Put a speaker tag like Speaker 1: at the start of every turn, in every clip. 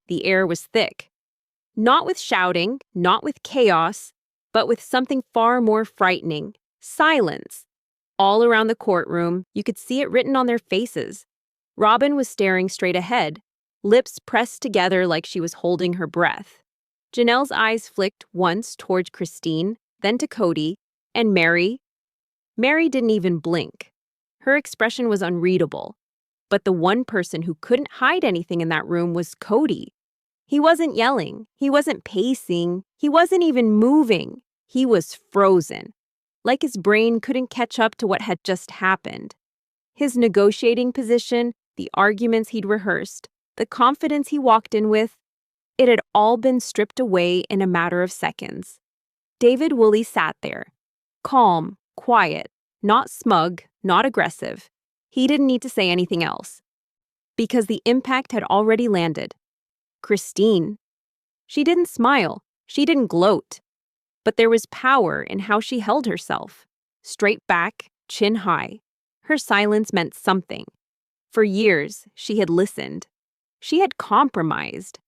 Speaker 1: The air was thick. Not with shouting, not with chaos, but with something far more frightening: silence. All around the courtroom, you could see it written on their faces. Robin was staring straight ahead, lips pressed together like she was holding her breath. Janelle's eyes flicked once toward Christine, then to Cody, and Mary. Mary didn't even blink. Her expression was unreadable. But the one person who couldn't hide anything in that room was Cody. He wasn't yelling, he wasn't pacing, he wasn't even moving. He was frozen, like his brain couldn't catch up to what had just happened. His negotiating position, the arguments he'd rehearsed, the confidence he walked in with, it had all been stripped away in a matter of seconds. David Woolley sat there, calm, quiet, not smug, not aggressive. He didn't need to say anything else, because the impact had already landed. Christine. She didn't smile, she didn't gloat, but there was power in how she held herself. Straight back, chin high. Her silence meant something. For years, she had listened. She had compromised.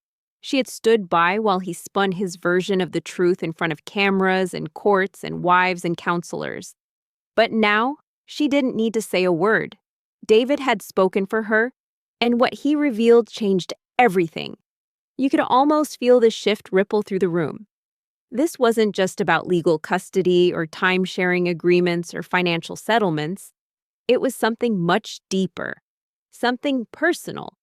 Speaker 1: She had stood by while he spun his version of the truth in front of cameras and courts and wives and counselors. But now, she didn't need to say a word. David had spoken for her, and what he revealed changed everything. You could almost feel the shift ripple through the room. This wasn't just about legal custody or time-sharing agreements or financial settlements. It was something much deeper, something personal.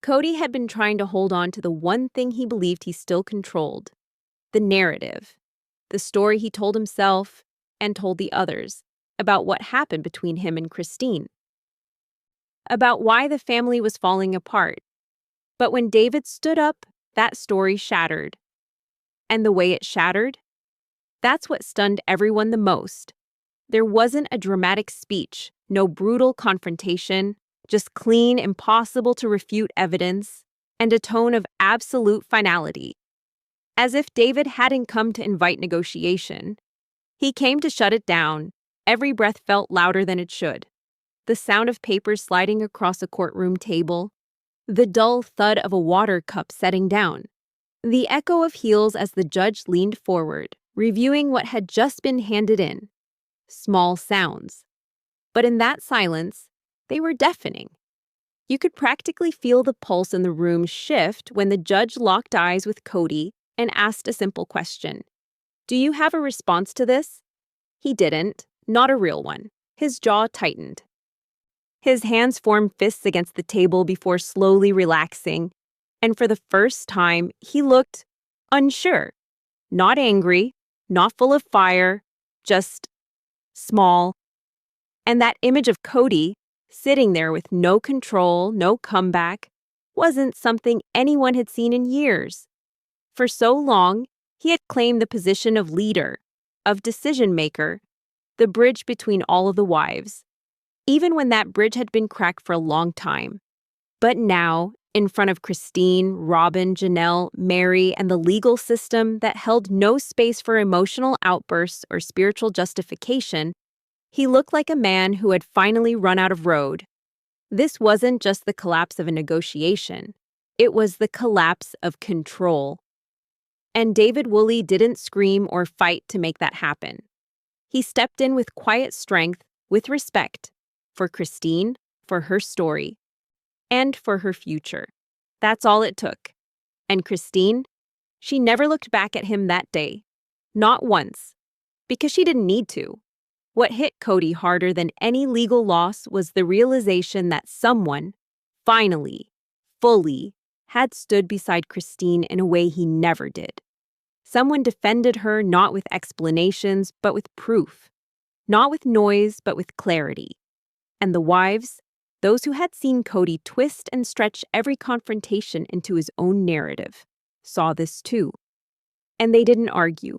Speaker 1: Cody had been trying to hold on to the one thing he believed he still controlled: the narrative, the story he told himself and told the others about what happened between him and Christine, about why the family was falling apart. But when David stood up, that story shattered. And the way it shattered? That's what stunned everyone the most. There wasn't a dramatic speech, no brutal confrontation, just clean, impossible to refute evidence, and a tone of absolute finality. As if David hadn't come to invite negotiation. He came to shut it down. Every breath felt louder than it should. The sound of papers sliding across a courtroom table, the dull thud of a water cup setting down, the echo of heels as the judge leaned forward, reviewing what had just been handed in. Small sounds. But in that silence, they were deafening. You could practically feel the pulse in the room shift when the judge locked eyes with Cody and asked a simple question. "Do you have a response to this?" He didn't, not a real one. His jaw tightened. His hands formed fists against the table before slowly relaxing, and for the first time, he looked unsure. Not angry, not full of fire, just small. And that image of Cody, sitting there with no control, no comeback, wasn't something anyone had seen in years. For so long, he had claimed the position of leader, of decision-maker, the bridge between all of the wives, even when that bridge had been cracked for a long time. But now, in front of Christine, Robin, Janelle, Mary, and the legal system that held no space for emotional outbursts or spiritual justification, he looked like a man who had finally run out of road. This wasn't just the collapse of a negotiation. It was the collapse of control. And David Woolley didn't scream or fight to make that happen. He stepped in with quiet strength, with respect, for Christine, for her story, and for her future. That's all it took. And Christine, she never looked back at him that day. Not once. Because she didn't need to. What hit Cody harder than any legal loss was the realization that someone, finally, fully, had stood beside Christine in a way he never did. Someone defended her not with explanations, but with proof. Not with noise, but with clarity. And the wives, those who had seen Cody twist and stretch every confrontation into his own narrative, saw this too. And they didn't argue.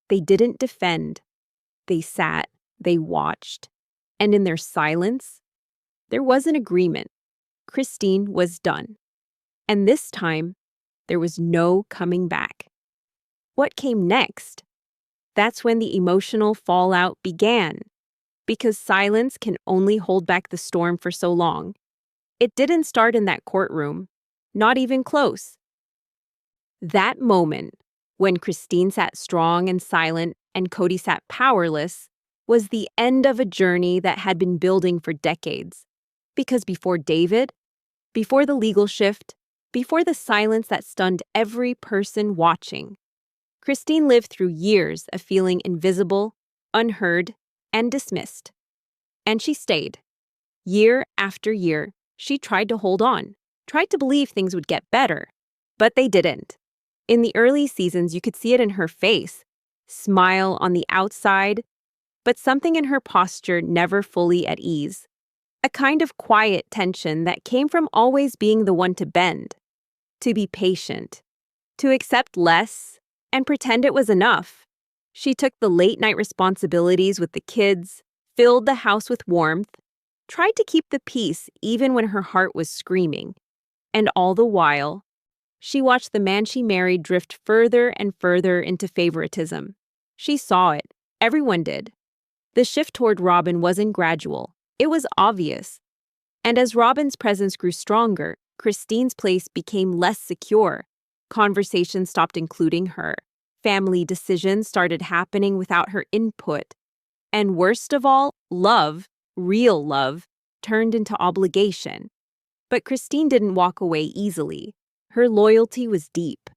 Speaker 1: They didn't defend. They sat, they watched. And in their silence, there was an agreement. Christine was done. And this time, there was no coming back. What came next? That's when the emotional fallout began. Because silence can only hold back the storm for so long. It didn't start in that courtroom, not even close. That moment, when Christine sat strong and silent and Cody sat powerless, was the end of a journey that had been building for decades. Because before David, before the legal shift, before the silence that stunned every person watching, Christine lived through years of feeling invisible, unheard, and dismissed. And she stayed. Year after year, she tried to hold on, tried to believe things would get better, but they didn't. In the early seasons, you could see it in her face, smile on the outside, but something in her posture never fully at ease. A kind of quiet tension that came from always being the one to bend, to be patient, to accept less, and pretend it was enough. She took the late-night responsibilities with the kids, filled the house with warmth, tried to keep the peace even when her heart was screaming. And all the while, she watched the man she married drift further and further into favoritism. She saw it. Everyone did. The shift toward Robin wasn't gradual. It was obvious. And as Robin's presence grew stronger, Christine's place became less secure. Conversations stopped including her. Family decisions started happening without her input. And worst of all, love, real love, turned into obligation. But Christine didn't walk away easily. Her loyalty was deep.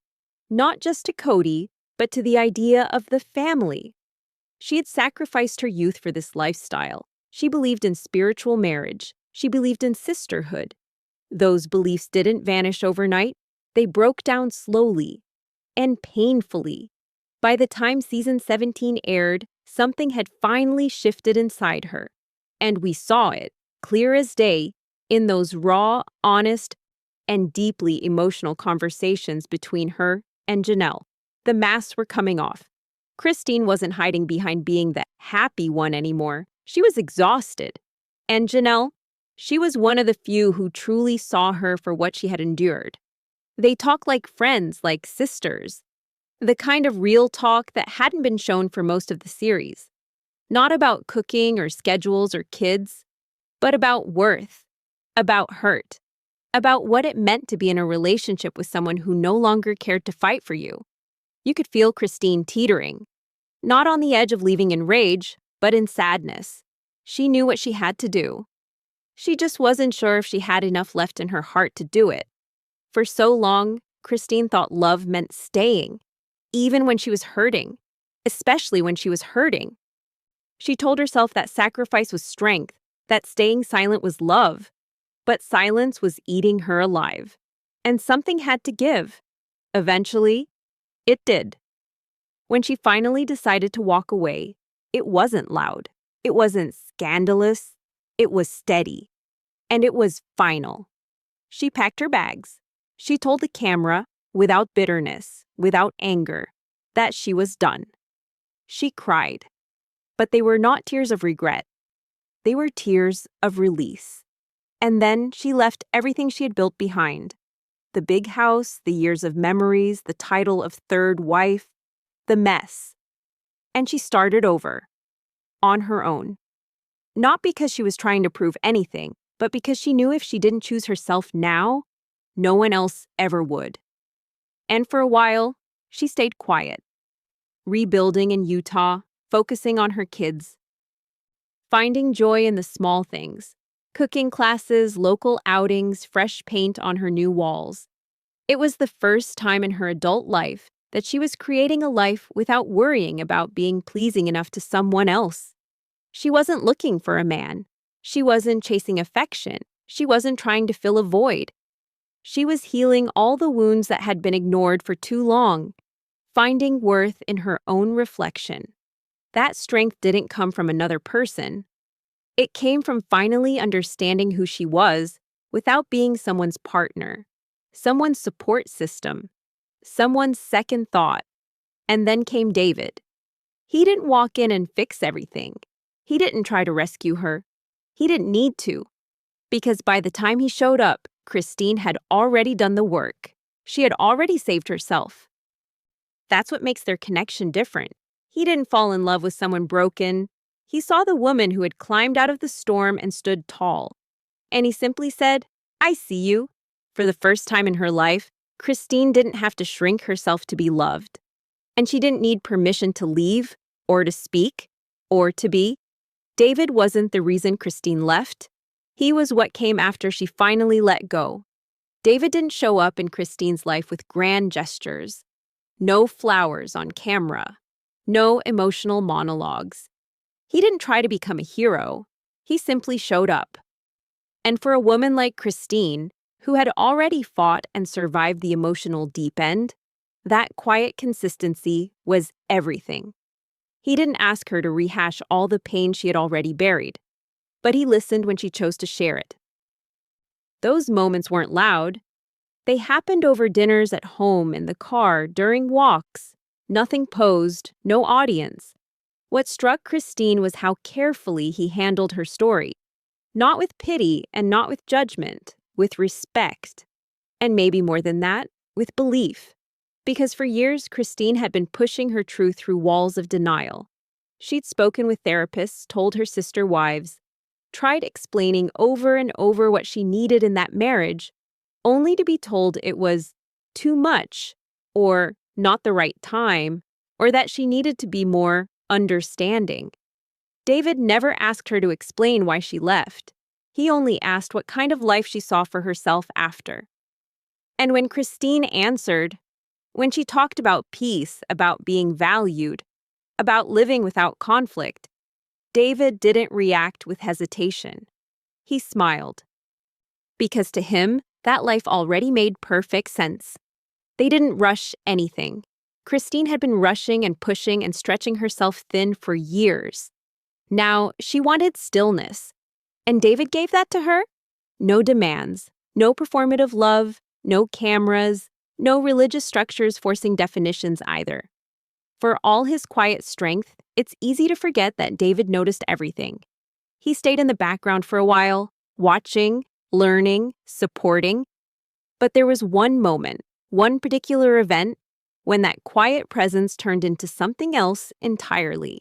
Speaker 1: Not just to Cody, but to the idea of the family. She had sacrificed her youth for this lifestyle. She believed in spiritual marriage. She believed in sisterhood. Those beliefs didn't vanish overnight. They broke down slowly and painfully. By the time season 17 aired, something had finally shifted inside her. And we saw it, clear as day, in those raw, honest, and deeply emotional conversations between her and Janelle. The masks were coming off. Christine wasn't hiding behind being the happy one anymore. She was exhausted. And Janelle, she was one of the few who truly saw her for what she had endured. They talked like friends, like sisters. The kind of real talk that hadn't been shown for most of the series. Not about cooking or schedules or kids, but about worth, about hurt, about what it meant to be in a relationship with someone who no longer cared to fight for you. You could feel Christine teetering, not on the edge of leaving in rage, but in sadness. She knew what she had to do. She just wasn't sure if she had enough left in her heart to do it. For so long, Christine thought love meant staying, even when she was hurting, especially when she was hurting. She told herself that sacrifice was strength, that staying silent was love. But silence was eating her alive. And something had to give. Eventually, it did. When she finally decided to walk away, it wasn't loud. It wasn't scandalous. It was steady. And it was final. She packed her bags. She told the camera, without bitterness, without anger, that she was done. She cried. But they were not tears of regret. They were tears of release. And then she left everything she had built behind. The big house, the years of memories, the title of third wife, the mess. And she started over, on her own. Not because she was trying to prove anything, but because she knew if she didn't choose herself now, no one else ever would. And for a while, she stayed quiet, rebuilding in Utah, focusing on her kids, finding joy in the small things. Cooking classes, local outings, fresh paint on her new walls. It was the first time in her adult life that she was creating a life without worrying about being pleasing enough to someone else. She wasn't looking for a man. She wasn't chasing affection. She wasn't trying to fill a void. She was healing all the wounds that had been ignored for too long, finding worth in her own reflection. That strength didn't come from another person. It came from finally understanding who she was without being someone's partner, someone's support system, someone's second thought. And then came David. He didn't walk in and fix everything. He didn't try to rescue her. He didn't need to. Because by the time he showed up, Christine had already done the work. She had already saved herself. That's what makes their connection different. He didn't fall in love with someone broken. He saw the woman who had climbed out of the storm and stood tall. And he simply said, "I see you." For the first time in her life, Christine didn't have to shrink herself to be loved, and she didn't need permission to leave, or to speak, or to be. David wasn't the reason Christine left. He was what came after she finally let go. David didn't show up in Christine's life with grand gestures. No flowers on camera. No emotional monologues. He didn't try to become a hero. He simply showed up. And for a woman like Christine, who had already fought and survived the emotional deep end, that quiet consistency was everything. He didn't ask her to rehash all the pain she had already buried, but he listened when she chose to share it. Those moments weren't loud. They happened over dinners at home, in the car, during walks. Nothing posed, no audience. What struck Christine was how carefully he handled her story. Not with pity and not with judgment, with respect. And maybe more than that, with belief. Because for years, Christine had been pushing her truth through walls of denial. She'd spoken with therapists, told her sister wives, tried explaining over and over what she needed in that marriage, only to be told it was too much, or not the right time, or that she needed to be more understanding. David never asked her to explain why she left. He only asked what kind of life she saw for herself after. And when Christine answered, when she talked about peace, about being valued, about living without conflict, David didn't react with hesitation. He smiled. Because to him, that life already made perfect sense. They didn't rush anything. Christine had been rushing and pushing and stretching herself thin for years. Now, she wanted stillness. And David gave that to her? No demands, no performative love, no cameras, no religious structures forcing definitions either. For all his quiet strength, it's easy to forget that David noticed everything. He stayed in the background for a while, watching, learning, supporting. But there was one moment, one particular event, when that quiet presence turned into something else entirely.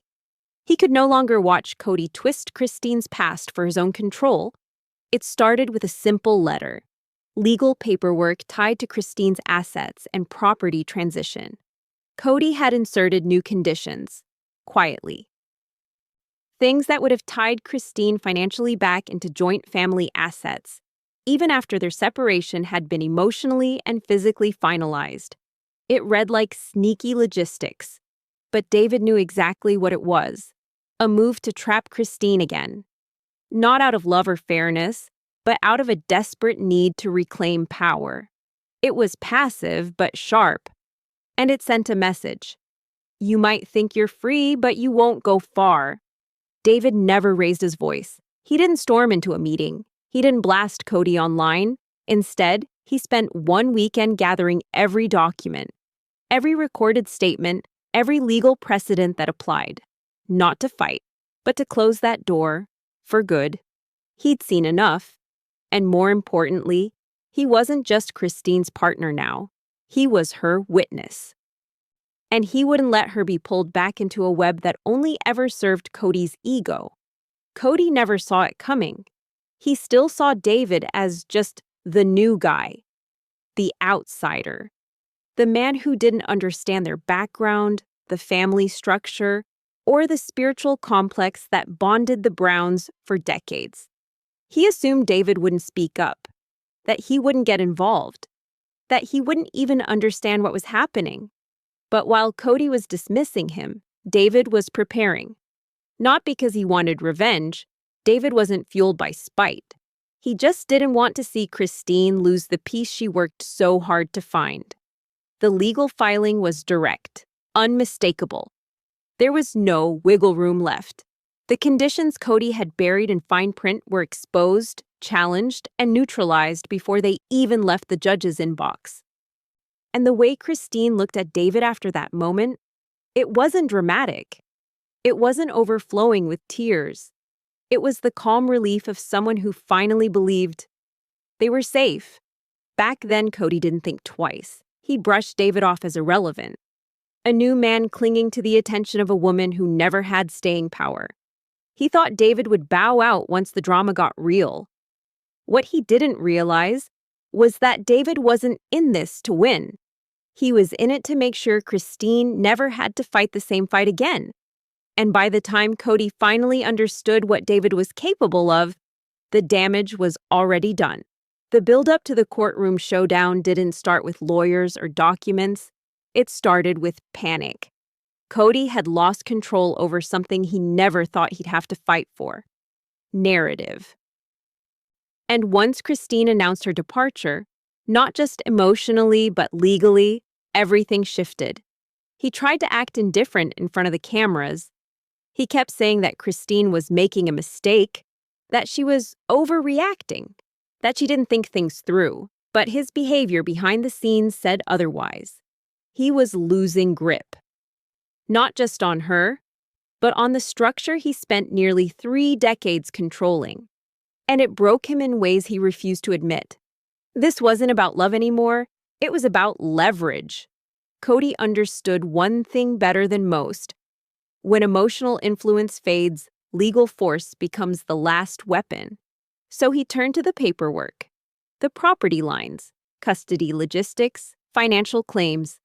Speaker 1: He could no longer watch Cody twist Christine's past for his own control. It started with a simple letter, legal paperwork tied to Christine's assets and property transition. Cody had inserted new conditions, quietly. Things that would have tied Christine financially back into joint family assets, even after their separation had been emotionally and physically finalized. It read like sneaky logistics, but David knew exactly what it was. A move to trap Christine again. Not out of love or fairness, but out of a desperate need to reclaim power. It was passive, but sharp. And it sent a message. You might think you're free, but you won't go far. David never raised his voice. He didn't storm into a meeting. He didn't blast Cody online. Instead, he spent one weekend gathering every document, every recorded statement, every legal precedent that applied. Not to fight, but to close that door, for good. He'd seen enough. And more importantly, he wasn't just Christine's partner now. He was her witness. And he wouldn't let her be pulled back into a web that only ever served Cody's ego. Cody never saw it coming. He still saw David as just the new guy, the outsider, the man who didn't understand their background, the family structure, or the spiritual complex that bonded the Browns for decades. He assumed David wouldn't speak up, that he wouldn't get involved, that he wouldn't even understand what was happening. But while Cody was dismissing him, David was preparing. Not because he wanted revenge. David wasn't fueled by spite. He just didn't want to see Christine lose the peace she worked so hard to find. The legal filing was direct, unmistakable. There was no wiggle room left. The conditions Cody had buried in fine print were exposed, challenged, and neutralized before they even left the judge's inbox. And the way Christine looked at David after that moment, it wasn't dramatic. It wasn't overflowing with tears. It was the calm relief of someone who finally believed they were safe. Back then, Cody didn't think twice. He brushed David off as irrelevant. A new man clinging to the attention of a woman who never had staying power. He thought David would bow out once the drama got real. What he didn't realize was that David wasn't in this to win. He was in it to make sure Christine never had to fight the same fight again. And by the time Cody finally understood what David was capable of, the damage was already done. The build-up to the courtroom showdown didn't start with lawyers or documents. It started with panic. Cody had lost control over something he never thought he'd have to fight for: narrative. And once Christine announced her departure, not just emotionally but legally, everything shifted. He tried to act indifferent in front of the cameras. He kept saying that Christine was making a mistake, that she was overreacting, that she didn't think things through. But his behavior behind the scenes said otherwise. He was losing grip. Not just on her, but on the structure he spent nearly 3 decades controlling. And it broke him in ways he refused to admit. This wasn't about love anymore, it was about leverage. Cody understood one thing better than most. When emotional influence fades, legal force becomes the last weapon. So he turned to the paperwork, the property lines, custody logistics, financial claims.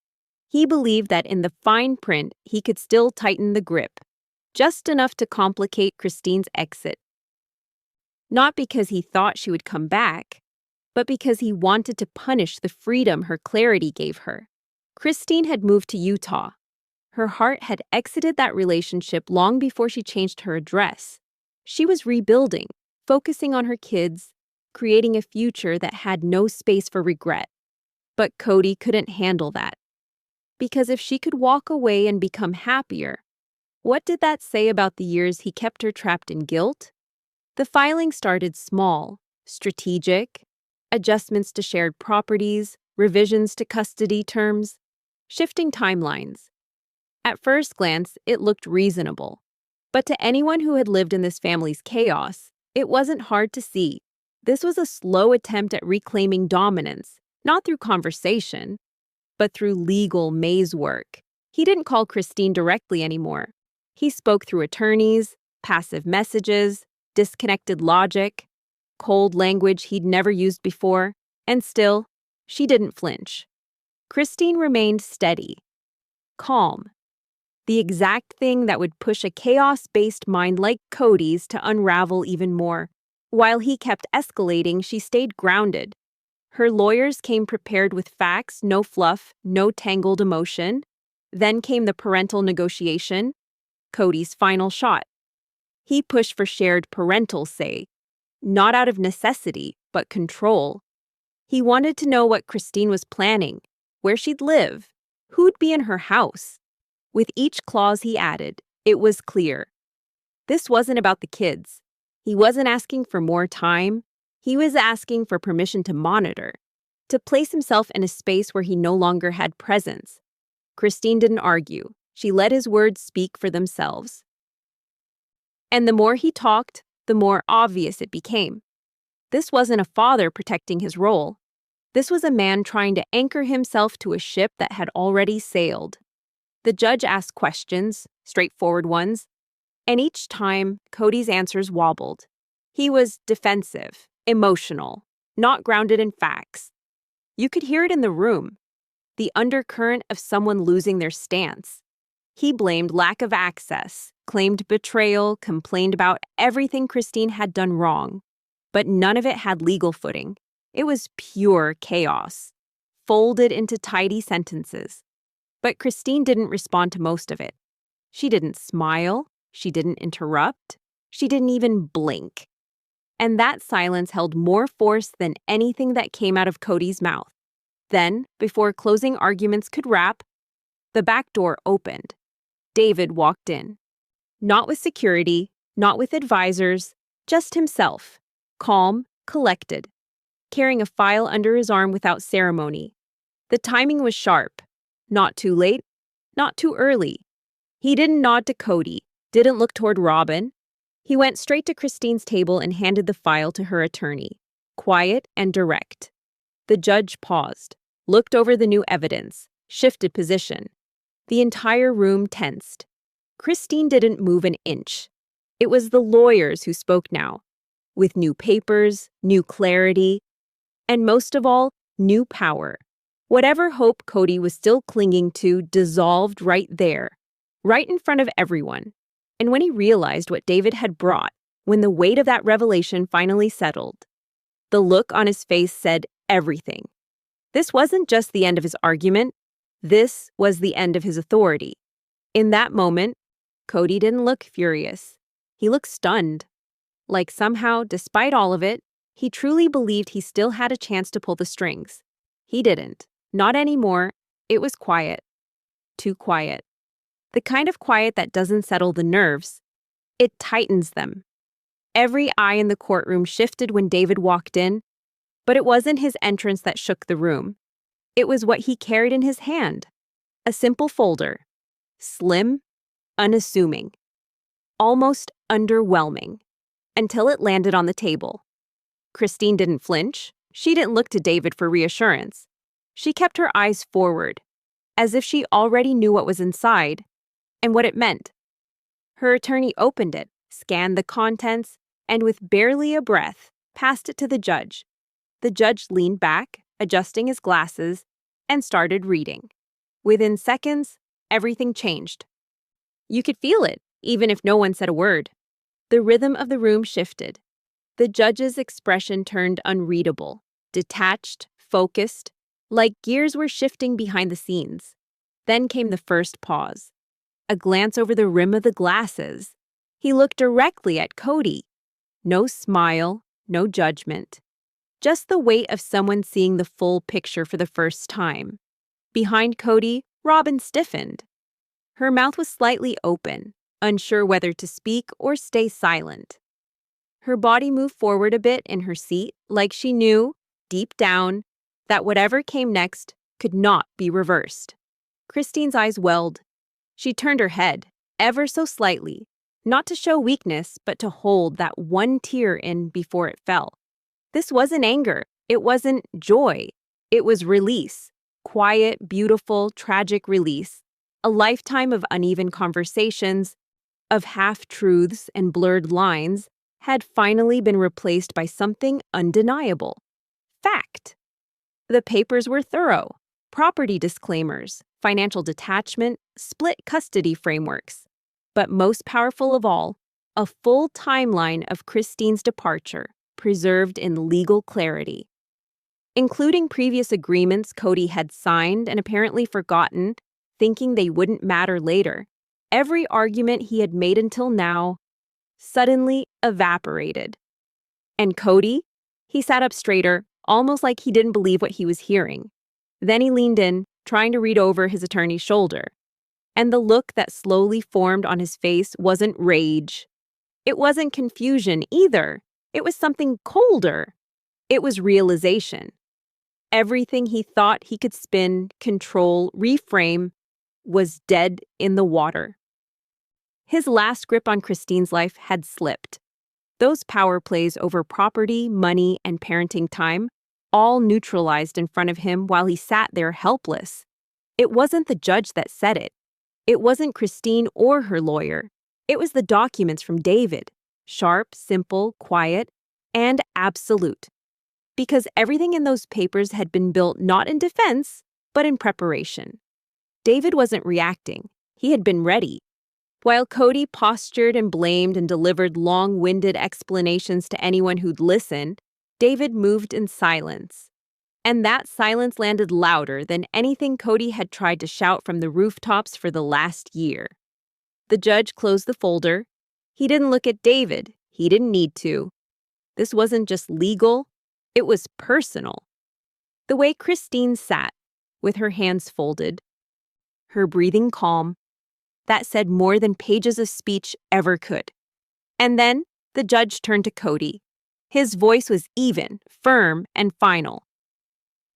Speaker 1: He believed that in the fine print, he could still tighten the grip, just enough to complicate Christine's exit. Not because he thought she would come back, but because he wanted to punish the freedom her clarity gave her. Christine had moved to Utah. Her heart had exited that relationship long before she changed her address. She was rebuilding, focusing on her kids, creating a future that had no space for regret. But Cody couldn't handle that. Because if she could walk away and become happier, what did that say about the years he kept her trapped in guilt? The filing started small, strategic, adjustments to shared properties, revisions to custody terms, shifting timelines. At first glance, it looked reasonable. But to anyone who had lived in this family's chaos, it wasn't hard to see. This was a slow attempt at reclaiming dominance, not through conversation, but through legal maze work. He didn't call Christine directly anymore. He spoke through attorneys, passive messages, disconnected logic, cold language he'd never used before, and still, she didn't flinch. Christine remained steady, calm, the exact thing that would push a chaos-based mind like Cody's to unravel even more. While he kept escalating, she stayed grounded. Her lawyers came prepared with facts, no fluff, no tangled emotion. Then came the parental negotiation, Cody's final shot. He pushed for shared parental say, not out of necessity, but control. He wanted to know what Christine was planning, where she'd live, who'd be in her house. With each clause he added, it was clear. This wasn't about the kids. He wasn't asking for more time. He was asking for permission to monitor, to place himself in a space where he no longer had presence. Christine didn't argue. She let his words speak for themselves. And the more he talked, the more obvious it became. This wasn't a father protecting his role. This was a man trying to anchor himself to a ship that had already sailed. The judge asked questions, straightforward ones, and each time, Cody's answers wobbled. He was defensive, emotional, not grounded in facts. You could hear it in the room, the undercurrent of someone losing their stance. He blamed lack of access, claimed betrayal, complained about everything Christine had done wrong. But none of it had legal footing. It was pure chaos, folded into tidy sentences. But Christine didn't respond to most of it. She didn't smile. She didn't interrupt. She didn't even blink. And that silence held more force than anything that came out of Cody's mouth. Then, before closing arguments could wrap, the back door opened. David walked in. Not with security, not with advisors, just himself, calm, collected, carrying a file under his arm without ceremony. The timing was sharp. Not too late, not too early. He didn't nod to Cody, didn't look toward Robin. He went straight to Christine's table and handed the file to her attorney, quiet and direct. The judge paused, looked over the new evidence, shifted position. The entire room tensed. Christine didn't move an inch. It was the lawyers who spoke now, with new papers, new clarity. And most of all, new power. Whatever hope Cody was still clinging to dissolved right there, right in front of everyone. And when he realized what David had brought, when the weight of that revelation finally settled, the look on his face said everything. This wasn't just the end of his argument. This was the end of his authority. In that moment, Cody didn't look furious. He looked stunned. Like somehow, despite all of it, he truly believed he still had a chance to pull the strings. He didn't. Not anymore. It was quiet. Too quiet. The kind of quiet that doesn't settle the nerves. It tightens them. Every eye in the courtroom shifted when David walked in, but it wasn't his entrance that shook the room. It was what he carried in his hand. A simple folder. Slim, unassuming, almost underwhelming, until it landed on the table. Christine didn't flinch. She didn't look to David for reassurance. She kept her eyes forward, as if she already knew what was inside and what it meant. Her attorney opened it, scanned the contents, and with barely a breath, passed it to the judge. The judge leaned back, adjusting his glasses, and started reading. Within seconds, everything changed. You could feel it, even if no one said a word. The rhythm of the room shifted. The judge's expression turned unreadable, detached, focused, like gears were shifting behind the scenes. Then came the first pause. A glance over the rim of the glasses. He looked directly at Cody. No smile, no judgment. Just the weight of someone seeing the full picture for the first time. Behind Cody, Robin stiffened. Her mouth was slightly open, unsure whether to speak or stay silent. Her body moved forward a bit in her seat, like she knew, deep down, that whatever came next could not be reversed. Christine's eyes welled. She turned her head, ever so slightly, not to show weakness, but to hold that one tear in before it fell. This wasn't anger. It wasn't joy. It was release. Quiet, beautiful, tragic release. A lifetime of uneven conversations, of half-truths and blurred lines, had finally been replaced by something undeniable. Fact. The papers were thorough. Property disclaimers, financial detachment, split custody frameworks. But most powerful of all, a full timeline of Christine's departure, preserved in legal clarity. Including previous agreements Cody had signed and apparently forgotten, thinking they wouldn't matter later. Every argument he had made until now suddenly evaporated. And Cody? He sat up straighter, almost like he didn't believe what he was hearing. Then he leaned in, trying to read over his attorney's shoulder. And the look that slowly formed on his face wasn't rage. It wasn't confusion either. It was something colder. It was realization. Everything he thought he could spin, control, reframe was dead in the water. His last grip on Christine's life had slipped. Those power plays over property, money, and parenting time, all neutralized in front of him while he sat there helpless. It wasn't the judge that said it. It wasn't Christine or her lawyer. It was the documents from David. Sharp, simple, quiet, and absolute. Because everything in those papers had been built not in defense, but in preparation. David wasn't reacting. He had been ready. While Cody postured and blamed and delivered long-winded explanations to anyone who'd listen, David moved in silence. And that silence landed louder than anything Cody had tried to shout from the rooftops for the last year. The judge closed the folder. He didn't look at David. He didn't need to. This wasn't just legal. It was personal. The way Christine sat, with her hands folded, her breathing calm, that said more than pages of speech ever could. And then the judge turned to Cody. His voice was even, firm, and final.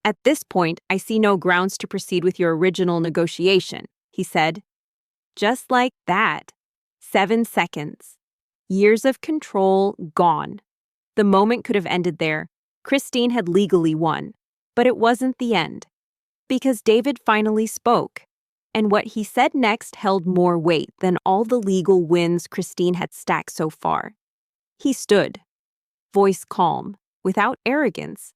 Speaker 1: At this point, I see no grounds to proceed with your original negotiation, he said. Just like that. 7 seconds. Years of control gone. The moment could have ended there. Christine had legally won. But it wasn't the end. Because David finally spoke. And what he said next held more weight than all the legal wins Christine had stacked so far. He stood, voice calm, without arrogance.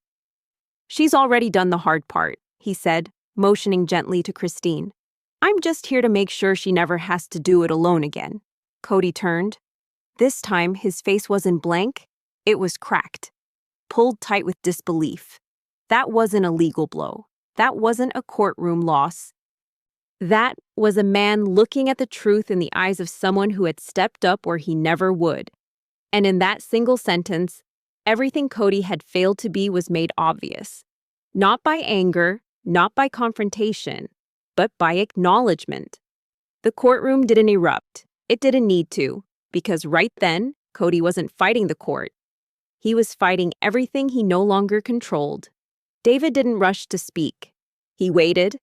Speaker 1: "She's already done the hard part," he said, motioning gently to Christine. "I'm just here to make sure she never has to do it alone again." Cody turned. This time, his face wasn't blank, it was cracked, pulled tight with disbelief. That wasn't a legal blow. That wasn't a courtroom loss. That was a man looking at the truth in the eyes of someone who had stepped up where he never would. And in that single sentence, everything Cody had failed to be was made obvious. Not by anger, not by confrontation, but by acknowledgement. The courtroom didn't erupt. It didn't need to, because right then, Cody wasn't fighting the court. He was fighting everything he no longer controlled. David didn't rush to speak. He waited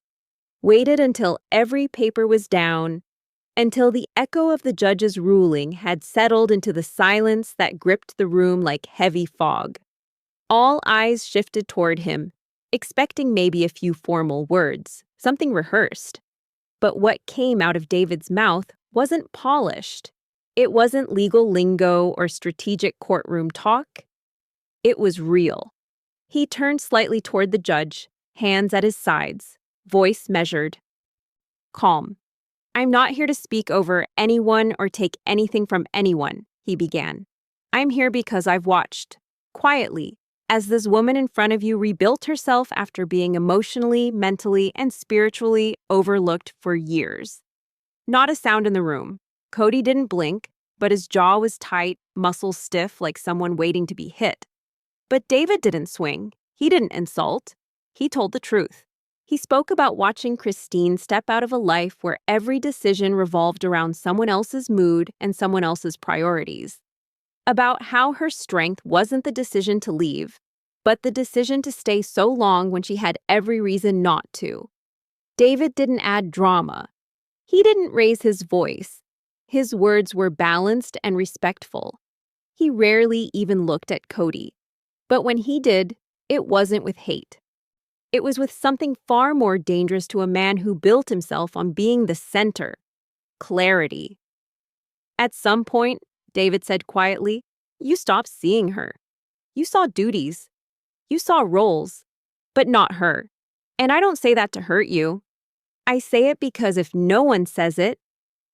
Speaker 1: until every paper was down, until the echo of the judge's ruling had settled into the silence that gripped the room like heavy fog. All eyes shifted toward him, expecting maybe a few formal words, something rehearsed. But what came out of David's mouth wasn't polished. It wasn't legal lingo or strategic courtroom talk. It was real. He turned slightly toward the judge, hands at his sides, voice measured. "Calm. I'm not here to speak over anyone or take anything from anyone," he began. "I'm here because I've watched, quietly, as this woman in front of you rebuilt herself after being emotionally, mentally, and spiritually overlooked for years." Not a sound in the room. Cody didn't blink, but his jaw was tight, muscles stiff like someone waiting to be hit. But David didn't swing. He didn't insult. He told the truth. He spoke about watching Christine step out of a life where every decision revolved around someone else's mood and someone else's priorities. About how her strength wasn't the decision to leave, but the decision to stay so long when she had every reason not to. David didn't add drama. He didn't raise his voice. His words were balanced and respectful. He rarely even looked at Cody. But when he did, it wasn't with hate. It was with something far more dangerous to a man who built himself on being the center: clarity. "At some point," David said quietly, "you stopped seeing her. You saw duties. You saw roles, but not her. And I don't say that to hurt you. I say it because if no one says it,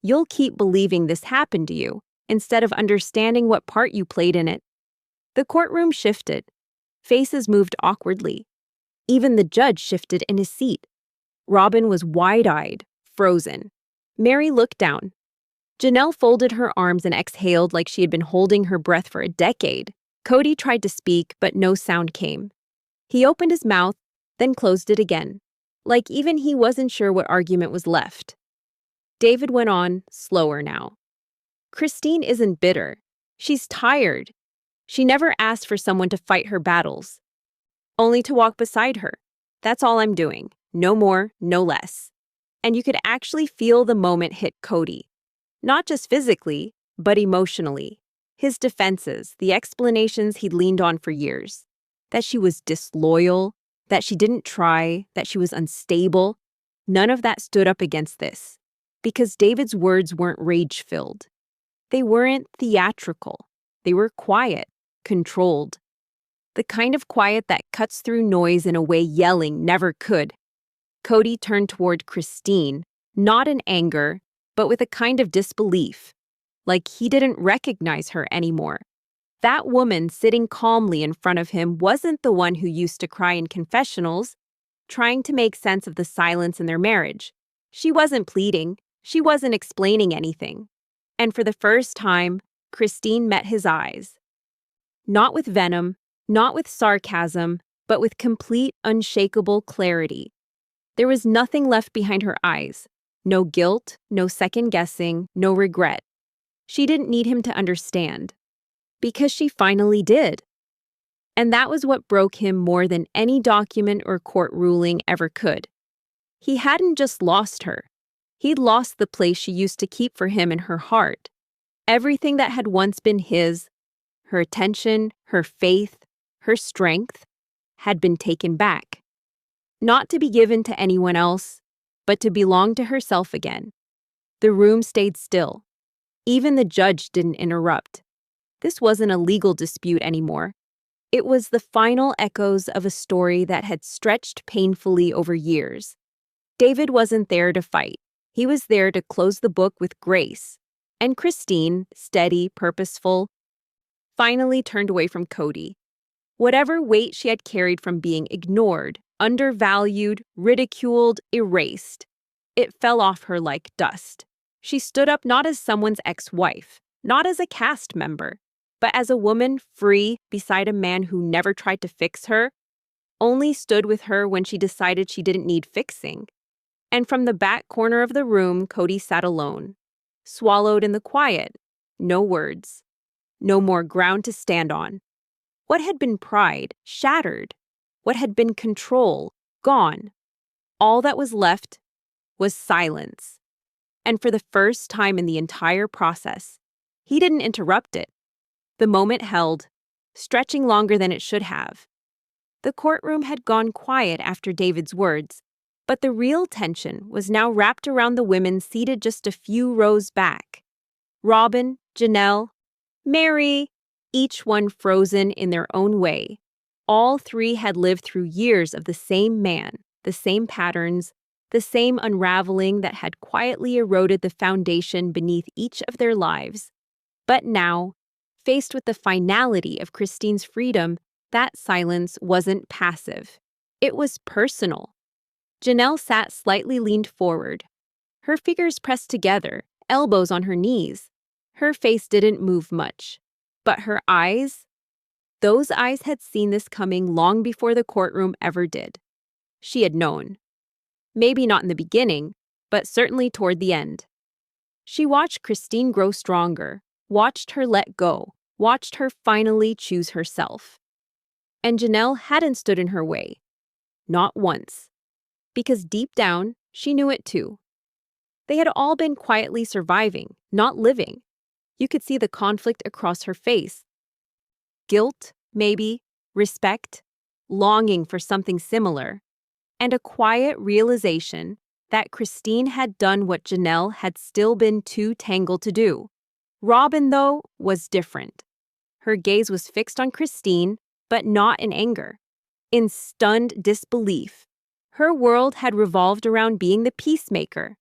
Speaker 1: you'll keep believing this happened to you instead of understanding what part you played in it." The courtroom shifted. Faces moved awkwardly. Even the judge shifted in his seat. Robin was wide-eyed, frozen. Mary looked down. Janelle folded her arms and exhaled like she had been holding her breath for a decade. Cody tried to speak, but no sound came. He opened his mouth, then closed it again, like even he wasn't sure what argument was left. David went on, slower now. "Christine isn't bitter. She's tired. She never asked for someone to fight her battles. Only to walk beside her. That's all I'm doing. No more, no less." And you could actually feel the moment hit Cody. Not just physically, but emotionally. His defenses, the explanations he'd leaned on for years. That she was disloyal, that she didn't try, that she was unstable. None of that stood up against this. Because David's words weren't rage-filled. They weren't theatrical. They were quiet, controlled. The kind of quiet that cuts through noise in a way yelling never could. Cody turned toward Christine, not in anger, but with a kind of disbelief, like he didn't recognize her anymore. That woman sitting calmly in front of him wasn't the one who used to cry in confessionals, trying to make sense of the silence in their marriage. She wasn't pleading. She wasn't explaining anything. And for the first time, Christine met his eyes. Not with venom, not with sarcasm, but with complete, unshakable clarity. There was nothing left behind her eyes. No guilt, no second-guessing, no regret. She didn't need him to understand. Because she finally did. And that was what broke him more than any document or court ruling ever could. He hadn't just lost her. He'd lost the place she used to keep for him in her heart. Everything that had once been his, her attention, her faith, her strength, had been taken back. Not to be given to anyone else, but to belong to herself again. The room stayed still. Even the judge didn't interrupt. This wasn't a legal dispute anymore. It was the final echoes of a story that had stretched painfully over years. David wasn't there to fight. He was there to close the book with grace. And Christine, steady, purposeful, finally turned away from Cody. Whatever weight she had carried from being ignored, undervalued, ridiculed, erased, it fell off her like dust. She stood up not as someone's ex-wife, not as a cast member, but as a woman free beside a man who never tried to fix her, only stood with her when she decided she didn't need fixing. And from the back corner of the room, Cody sat alone, swallowed in the quiet. No words. No more ground to stand on. What had been pride, shattered. What had been control, gone. All that was left was silence. And for the first time in the entire process, he didn't interrupt it. The moment held, stretching longer than it should have. The courtroom had gone quiet after David's words, but the real tension was now wrapped around the women seated just a few rows back. Robin, Janelle, Mary, each one frozen in their own way. All three had lived through years of the same man, the same patterns, the same unraveling that had quietly eroded the foundation beneath each of their lives. But now, faced with the finality of Christine's freedom, that silence wasn't passive. It was personal. Janelle sat slightly leaned forward, her fingers pressed together, elbows on her knees. Her face didn't move much, but her eyes, those eyes had seen this coming long before the courtroom ever did. She had known. Maybe not in the beginning, but certainly toward the end. She watched Christine grow stronger, watched her let go, watched her finally choose herself. And Janelle hadn't stood in her way. Not once. Because deep down, she knew it too. They had all been quietly surviving, not living. You could see the conflict across her face. Guilt, maybe, respect, longing for something similar, and a quiet realization that Christine had done what Janelle had still been too tangled to do. Robin, though, was different. Her gaze was fixed on Christine, but not in anger. In stunned disbelief. Her world had revolved around being the peacemaker,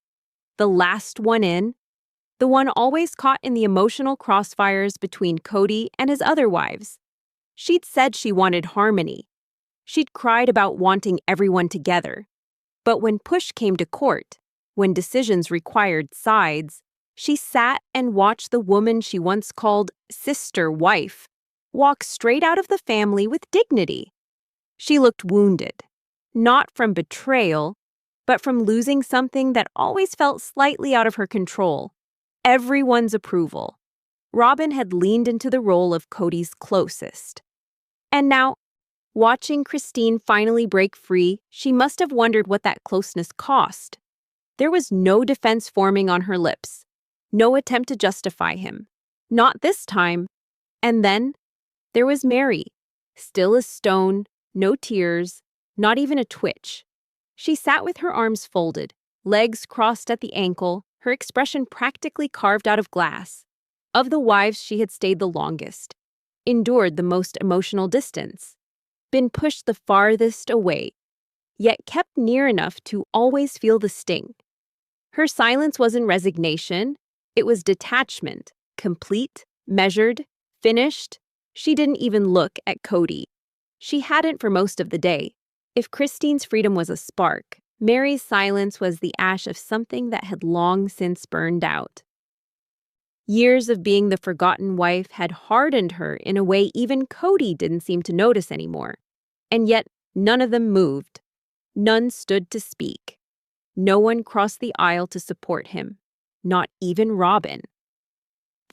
Speaker 1: the last one in, the one always caught in the emotional crossfires between Cody and his other wives. She'd said she wanted harmony. She'd cried about wanting everyone together. But when push came to court, when decisions required sides, she sat and watched the woman she once called sister wife walk straight out of the family with dignity. She looked wounded, not from betrayal, but from losing something that always felt slightly out of her control. Everyone's approval. Robin had leaned into the role of Cody's closest. And now, watching Christine finally break free, she must have wondered what that closeness cost. There was no defense forming on her lips, no attempt to justify him. Not this time. And then, there was Mary, still as stone, no tears, not even a twitch. She sat with her arms folded, legs crossed at the ankle, her expression practically carved out of glass. Of the wives, she had stayed the longest, endured the most emotional distance, been pushed the farthest away, yet kept near enough to always feel the sting. Her silence wasn't resignation, it was detachment, complete, measured, finished. She didn't even look at Cody. She hadn't for most of the day. If Christine's freedom was a spark, Mary's silence was the ash of something that had long since burned out. Years of being the forgotten wife had hardened her in a way even Cody didn't seem to notice anymore. And yet, none of them moved. None stood to speak. No one crossed the aisle to support him. Not even Robin.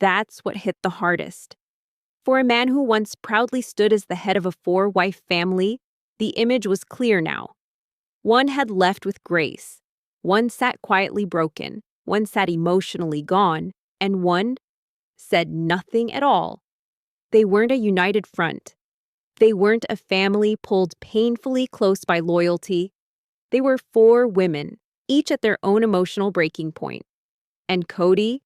Speaker 1: That's what hit the hardest. For a man who once proudly stood as the head of a four-wife family, the image was clear now. One had left with grace. One sat quietly broken. One sat emotionally gone. And one said nothing at all. They weren't a united front. They weren't a family pulled painfully close by loyalty. They were four women, each at their own emotional breaking point. And Cody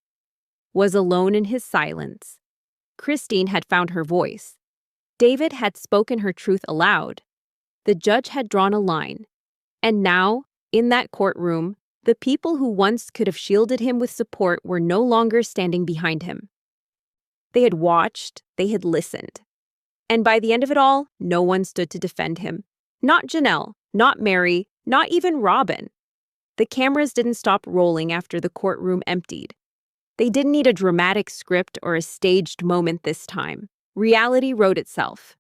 Speaker 1: was alone in his silence. Christine had found her voice. David had spoken her truth aloud. The judge had drawn a line. And now, in that courtroom, the people who once could have shielded him with support were no longer standing behind him. They had watched, they had listened. And by the end of it all, no one stood to defend him. Not Janelle, not Mary, not even Robin. The cameras didn't stop rolling after the courtroom emptied. They didn't need a dramatic script or a staged moment this time. Reality wrote itself.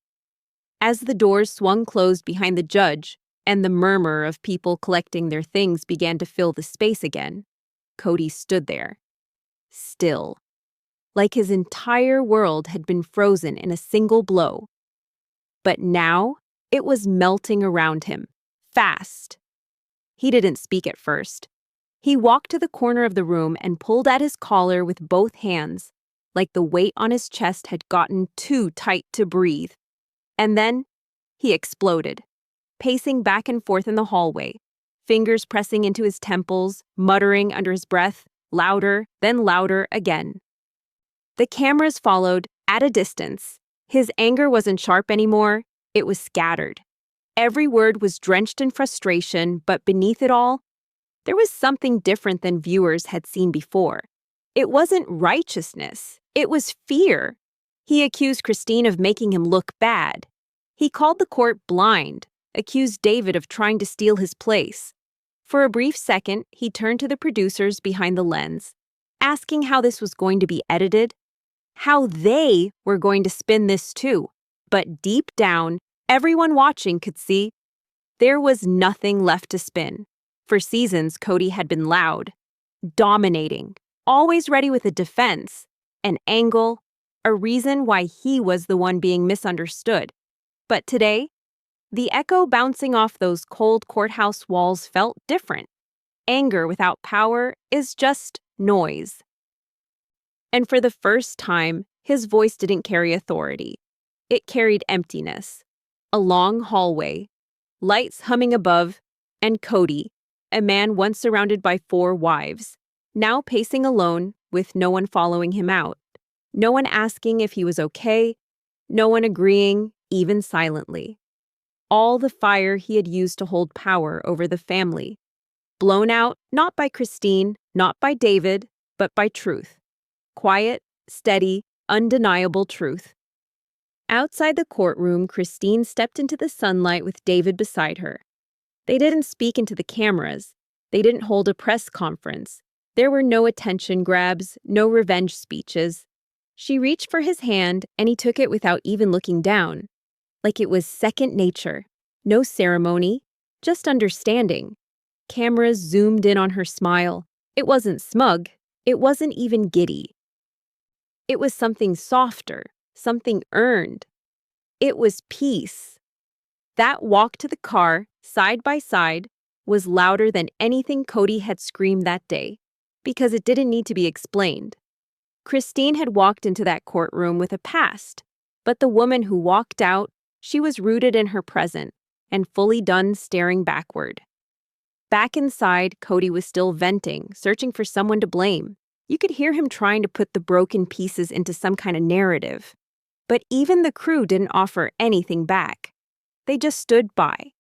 Speaker 1: As the doors swung closed behind the judge and the murmur of people collecting their things began to fill the space again, Cody stood there, still, like his entire world had been frozen in a single blow. But now, it was melting around him, fast. He didn't speak at first. He walked to the corner of the room and pulled at his collar with both hands, like the weight on his chest had gotten too tight to breathe. And then, he exploded, pacing back and forth in the hallway, fingers pressing into his temples, muttering under his breath, louder, then louder again. The cameras followed, at a distance. His anger wasn't sharp anymore, it was scattered. Every word was drenched in frustration, but beneath it all, there was something different than viewers had seen before. It wasn't righteousness, it was fear. He accused Christine of making him look bad. He called the court blind, accused David of trying to steal his place. For a brief second, he turned to the producers behind the lens, asking how this was going to be edited, how they were going to spin this too. But deep down, everyone watching could see there was nothing left to spin. For seasons, Cody had been loud, dominating, always ready with a defense, an angle, a reason why he was the one being misunderstood. But today, the echo bouncing off those cold courthouse walls felt different. Anger without power is just noise. And for the first time, his voice didn't carry authority. It carried emptiness. A long hallway, lights humming above, and Cody, a man once surrounded by 4 wives, now pacing alone with no one following him out, no one asking if he was okay, no one agreeing, even silently. All the fire he had used to hold power over the family, blown out not by Christine, not by David, but by truth. Quiet, steady, undeniable truth. Outside the courtroom, Christine stepped into the sunlight with David beside her. They didn't speak into the cameras. They didn't hold a press conference. There were no attention grabs, no revenge speeches. She reached for his hand, and he took it without even looking down, like it was second nature. No ceremony, just understanding. Cameras zoomed in on her smile. It wasn't smug. It wasn't even giddy. It was something softer, something earned. It was peace. That walk to the car, side by side, was louder than anything Cody had screamed that day, because it didn't need to be explained. Christine had walked into that courtroom with a past, but the woman who walked out, she was rooted in her present and fully done staring backward. Back inside, Cody was still venting, searching for someone to blame. You could hear him trying to put the broken pieces into some kind of narrative. But even the crew didn't offer anything back. They just stood by,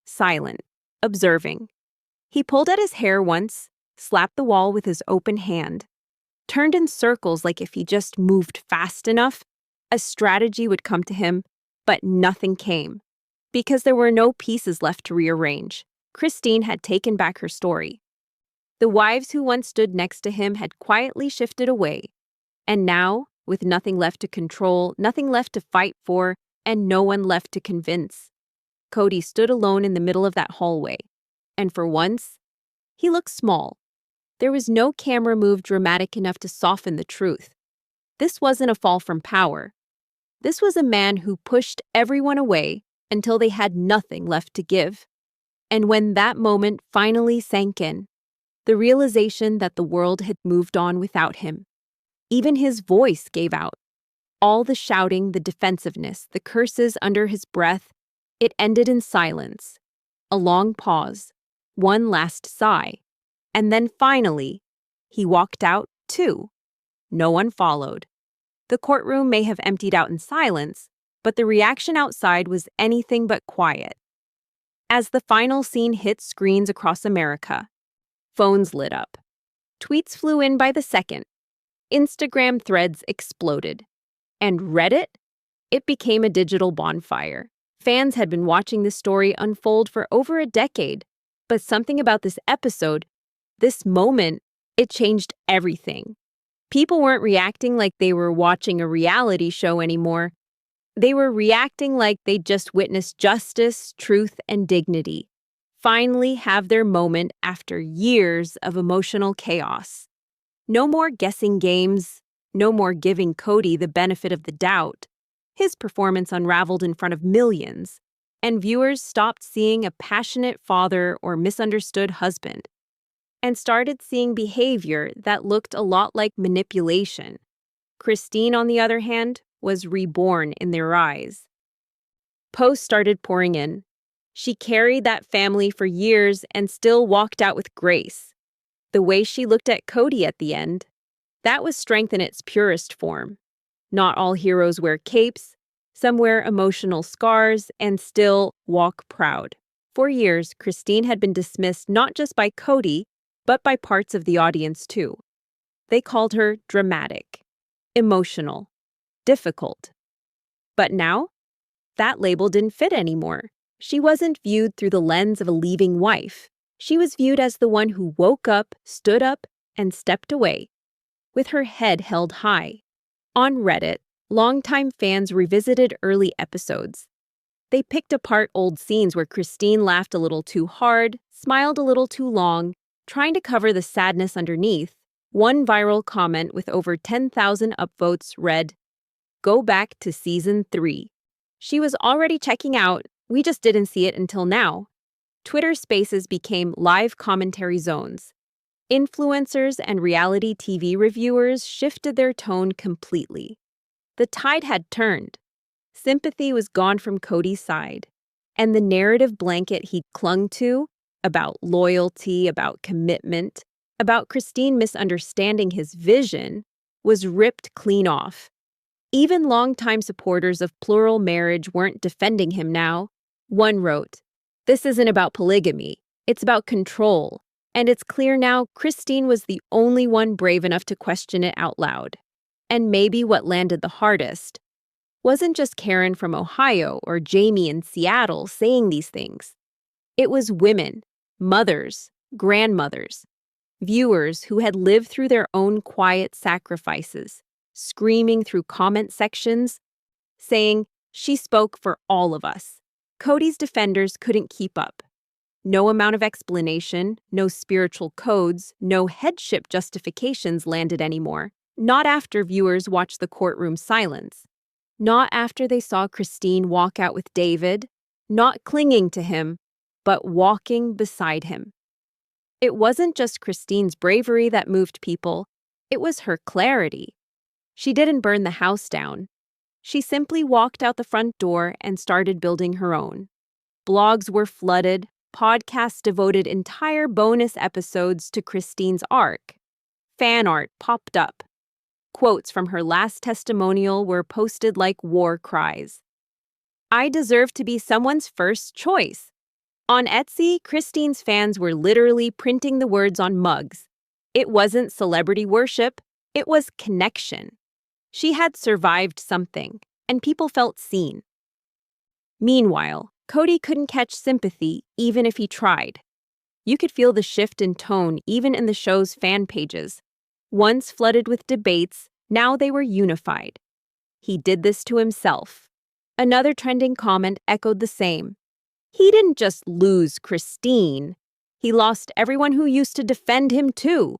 Speaker 1: silent, observing. He pulled at his hair once, slapped the wall with his open hand, turned in circles like if he just moved fast enough, a strategy would come to him, but nothing came. Because there were no pieces left to rearrange. Christine had taken back her story. The wives who once stood next to him had quietly shifted away. And now, with nothing left to control, nothing left to fight for, and no one left to convince, Cody stood alone in the middle of that hallway. And for once, he looked small. There was no camera move dramatic enough to soften the truth. This wasn't a fall from power. This was a man who pushed everyone away until they had nothing left to give. And when that moment finally sank in, the realization that the world had moved on without him, even his voice gave out. All the shouting, the defensiveness, the curses under his breath, it ended in silence. A long pause, one last sigh, and then finally, he walked out too. No one followed. The courtroom may have emptied out in silence, but the reaction outside was anything but quiet. As the final scene hit screens across America, phones lit up. Tweets flew in by the second. Instagram threads exploded. And Reddit? It became a digital bonfire. Fans had been watching this story unfold for over a decade, but something about this episode, this moment, it changed everything. People weren't reacting like they were watching a reality show anymore. They were reacting like they'd just witnessed justice, truth, and dignity finally have their moment after years of emotional chaos. No more guessing games, no more giving Cody the benefit of the doubt. His performance unraveled in front of millions, and viewers stopped seeing a passionate father or misunderstood husband and started seeing behavior that looked a lot like manipulation. Christine, on the other hand, was reborn in their eyes. Posts started pouring in. She carried that family for years and still walked out with grace. The way she looked at Cody at the end, that was strength in its purest form. Not all heroes wear capes. Some wear emotional scars and still walk proud. For years, Christine had been dismissed not just by Cody, but by parts of the audience too. They called her dramatic, emotional, difficult. But now, that label didn't fit anymore. She wasn't viewed through the lens of a leaving wife. She was viewed as the one who woke up, stood up, and stepped away, with her head held high. On Reddit, longtime fans revisited early episodes. They picked apart old scenes where Christine laughed a little too hard, smiled a little too long, trying to cover the sadness underneath. One viral comment with over 10,000 upvotes read, "Go back to season 3. She was already checking out, we just didn't see it until now." Twitter Spaces became live commentary zones. Influencers and reality TV reviewers shifted their tone completely. The tide had turned. Sympathy was gone from Cody's side, and the narrative blanket he'd clung to, about loyalty, about commitment, about Christine misunderstanding his vision, was ripped clean off. Even longtime supporters of plural marriage weren't defending him now. One wrote, "This isn't about polygamy, it's about control. And it's clear now Christine was the only one brave enough to question it out loud." And maybe what landed the hardest wasn't just Karen from Ohio or Jamie in Seattle saying these things. It was women, mothers, grandmothers, viewers who had lived through their own quiet sacrifices, screaming through comment sections, saying, "She spoke for all of us." Cody's defenders couldn't keep up. No amount of explanation, no spiritual codes, no headship justifications landed anymore. Not after viewers watched the courtroom silence. Not after they saw Christine walk out with David, not clinging to him, but walking beside him. It wasn't just Christine's bravery that moved people, it was her clarity. She didn't burn the house down. She simply walked out the front door and started building her own. Blogs were flooded, podcasts devoted entire bonus episodes to Christine's arc. Fan art popped up. Quotes from her last testimonial were posted like war cries. "I deserve to be someone's first choice." On Etsy, Christine's fans were literally printing the words on mugs. It wasn't celebrity worship, it was connection. She had survived something, and people felt seen. Meanwhile, Cody couldn't catch sympathy even if he tried. You could feel the shift in tone even in the show's fan pages. Once flooded with debates, now they were unified. "He did this to himself." Another trending comment echoed the same. "He didn't just lose Christine, he lost everyone who used to defend him too."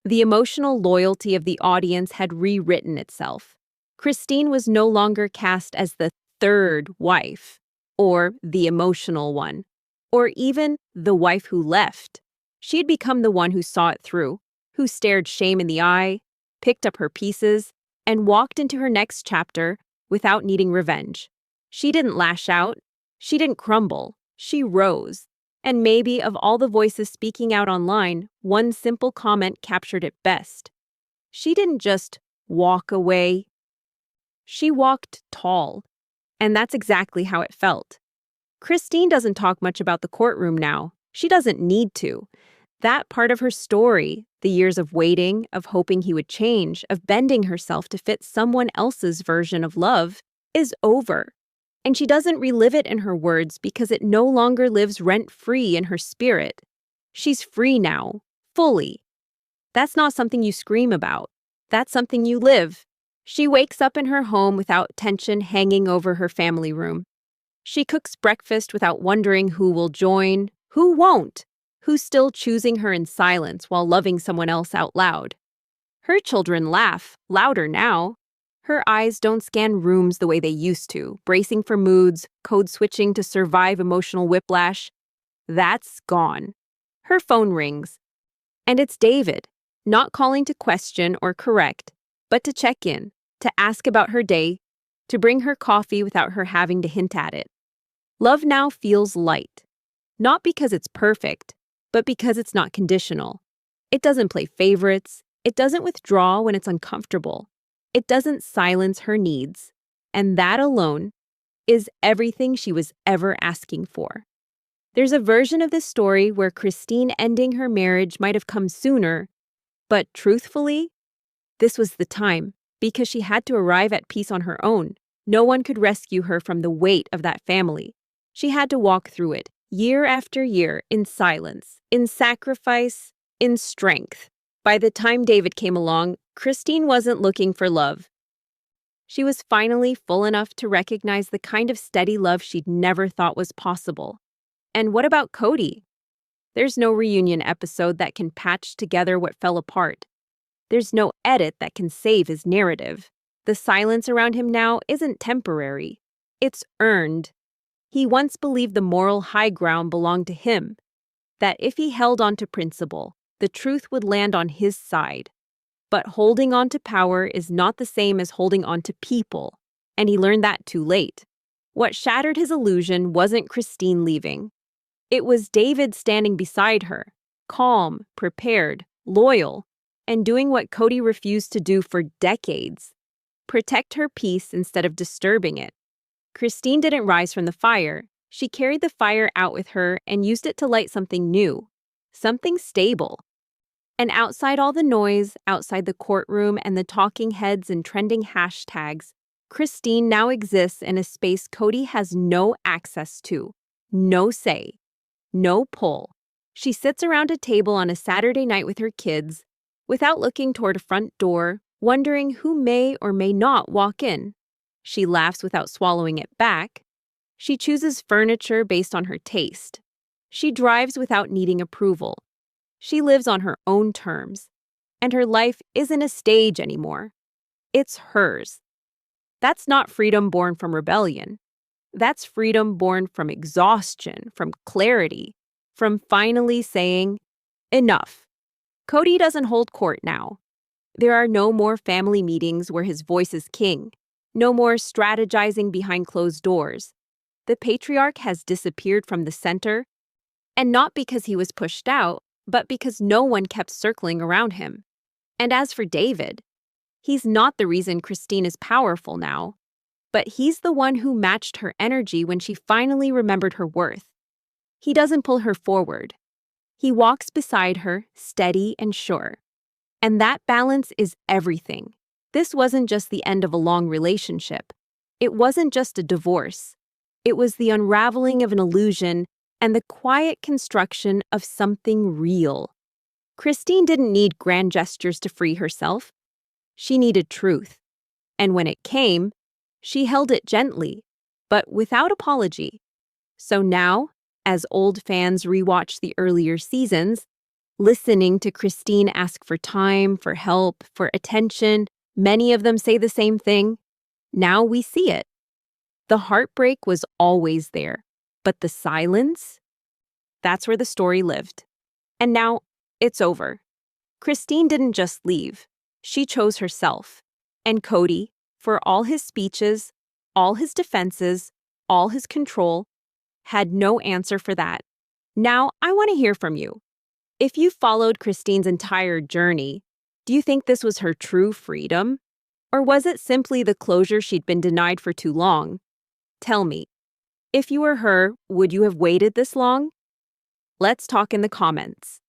Speaker 1: The emotional loyalty of the audience had rewritten itself. Christine was no longer cast as the third wife, or the emotional one, or even the wife who left. She had become the one who saw it through, who stared shame in the eye, picked up her pieces, and walked into her next chapter without needing revenge. She didn't lash out, she didn't crumble, she rose. And maybe of all the voices speaking out online, one simple comment captured it best. She didn't just walk away. She walked tall. And that's exactly how it felt. Christine doesn't talk much about the courtroom now. She doesn't need to. That part of her story, the years of waiting, of hoping he would change, of bending herself to fit someone else's version of love, is over. And she doesn't relive it in her words because it no longer lives rent-free in her spirit. She's free now, fully. That's not something you scream about. That's something you live. She wakes up in her home without tension hanging over her family room. She cooks breakfast without wondering who will join, who won't, who's still choosing her in silence while loving someone else out loud. Her children laugh, louder now. Her eyes don't scan rooms the way they used to, bracing for moods, code switching to survive emotional whiplash. That's gone. Her phone rings. And it's David, not calling to question or correct, but to check in, to ask about her day, to bring her coffee without her having to hint at it. Love now feels light. Not because it's perfect, but because it's not conditional. It doesn't play favorites. It doesn't withdraw when it's uncomfortable. It doesn't silence her needs. And that alone is everything she was ever asking for. There's a version of this story where Christine ending her marriage might have come sooner, but truthfully, this was the time, because she had to arrive at peace on her own. No one could rescue her from the weight of that family. She had to walk through it, year after year, in silence, in sacrifice, in strength. By the time David came along, Christine wasn't looking for love. She was finally full enough to recognize the kind of steady love she'd never thought was possible. And what about Cody? There's no reunion episode that can patch together what fell apart. There's no edit that can save his narrative. The silence around him now isn't temporary. It's earned. He once believed the moral high ground belonged to him, that if he held on to principle, the truth would land on his side. But holding on to power is not the same as holding on to people, and he learned that too late. What shattered his illusion wasn't Christine leaving. It was David standing beside her, calm, prepared, loyal, and doing what Cody refused to do for decades. Protect her peace instead of disturbing it. Christine didn't rise from the fire. She carried the fire out with her and used it to light something new, something stable. And outside all the noise, outside the courtroom and the talking heads and trending hashtags, Christine now exists in a space Cody has no access to, no say, no pull. She sits around a table on a Saturday night with her kids, without looking toward a front door, wondering who may or may not walk in. She laughs without swallowing it back. She chooses furniture based on her taste. She drives without needing approval. She lives on her own terms. And her life isn't a stage anymore. It's hers. That's not freedom born from rebellion. That's freedom born from exhaustion, from clarity, from finally saying, enough. Cody doesn't hold court now. There are no more family meetings where his voice is king. No more strategizing behind closed doors. The patriarch has disappeared from the center, and not because he was pushed out, but because no one kept circling around him. And as for David, he's not the reason Christine is powerful now, but he's the one who matched her energy when she finally remembered her worth. He doesn't pull her forward. He walks beside her, steady and sure. And that balance is everything. This wasn't just the end of a long relationship. It wasn't just a divorce. It was the unraveling of an illusion and the quiet construction of something real. Christine didn't need grand gestures to free herself. She needed truth. And when it came, she held it gently, but without apology. So now, as old fans rewatch the earlier seasons, listening to Christine ask for time, for help, for attention, many of them say the same thing. Now we see it. The heartbreak was always there, but the silence? That's where the story lived. And now, it's over. Christine didn't just leave. She chose herself. And Cody, for all his speeches, all his defenses, all his control, had no answer for that. Now, I want to hear from you. If you followed Christine's entire journey, do you think this was her true freedom? Or was it simply the closure she'd been denied for too long? Tell me, if you were her, would you have waited this long? Let's talk in the comments.